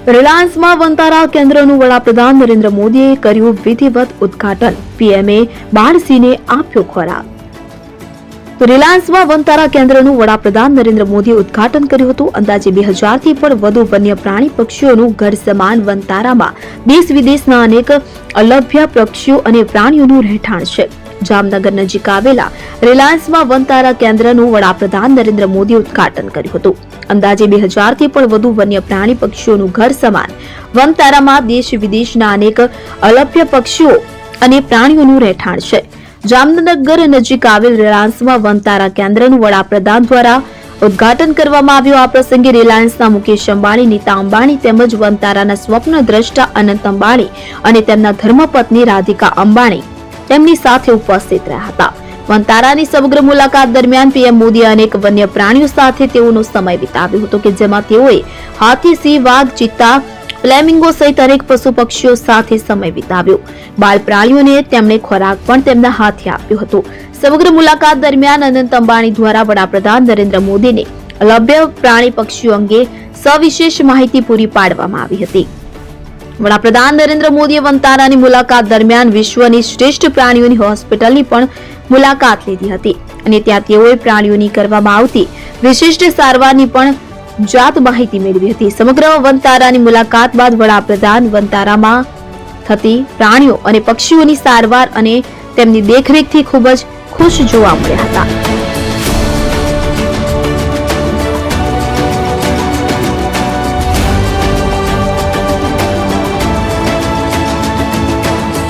રિલાયન્સમાં વનતારા કેન્દ્રનું વડાપ્રધાન નરેન્દ્ર મોદીએ કર્યું વિધિવત ઉદ્ઘાટન. પીએમએ બાળસિંહને આપ્યો ખોરાક. રિલાયન્સમાં વનતારા કેન્દ્રનું વડાપ્રધાન નરેન્દ્ર મોદીએ ઉદ્ઘાટન કર્યું હતું. અંદાજે 2000 થી પણ વધુ વન્ય પ્રાણી પક્ષીઓનું ઘર સમાન વનતારામાં દેશ વિદેશના અનેક અલભ્ય પક્ષીઓ અને પ્રાણીઓનું રહેઠાણ છે. જામનગર નજીક આવેલા રિલાયન્સમાં વનતારા કેન્દ્રનું વડાપ્રધાન નરેન્દ્ર મોદીએ ઉદ્ઘાટન કર્યું હતું. અંદાજે 2000 થી પણ વધુ વન્ય પ્રાણી પક્ષીઓનું ઘર સમાન વનતારામાં દેશ વિદેશના અનેક અલભ્ય પક્ષીઓ અને પ્રાણીઓનું રહેઠાણ છે. જામનગર નજીક આવેલ રિલાયન્સમાં વનતારા કેન્દ્રનું વડાપ્રધાન દ્વારા ઉદ્ઘાટન કરવામાં આવ્યું. આ પ્રસંગે રિલાયન્સના મુકેશ અંબાણી, નીતા અંબાણી તેમજ વનતારાના સ્વપ્ન દ્રષ્ટા અનંત અંબાણી અને તેમના ધર્મપત્ની રાધિકા અંબાણી તેમની સાથે ઉપસ્થિત રહ્યા હતા. વનતારાની સમગ્ર મુલાકાત દરમિયાન પીએમ મોદીએ અનેક વન્ય પ્રાણીઓ સાથે તેઓનો સમય વિતાવ્યો હતો કે જેમાં તેઓએ હાથી, સિંહ, વાઘ, ચિત્તા, ફ્લેમિંગો સહિત અનેક પશુ પક્ષીઓ સાથે સમય વિતાવ્યો. બાળ પ્રાણીઓને તેમણે ખોરાક પણ તેમના હાથે આપ્યો હતો. સમગ્ર મુલાકાત દરમિયાન અનંત અંબાણી દ્વારા વડાપ્રધાન નરેન્દ્ર મોદીને અલભ્ય પ્રાણી પક્ષીઓ અંગે સવિશેષ માહિતી પૂરી પાડવામાં આવી હતી. વડાપ્રધાન નરેન્દ્ર મોદીએ વનતારાની મુલાકાત દરમિયાન વિશ્વની શ્રેષ્ઠ પ્રાણીઓની હોસ્પિટલની પણ મુલાકાત લીધી હતી અને ત્યાં તેઓએ પ્રાણીઓની કરવામાં આવતી વિશિષ્ટ સારવારની પણ જાત માહિતી મેળવી હતી. સમગ્ર વનતારાની મુલાકાત બાદ વડાપ્રધાન વનતારામાં થતી પ્રાણીઓ અને પક્ષીઓની સારવાર અને તેમની દેખરેખથી ખૂબ જ ખુશ જોવા મળ્યા હતા.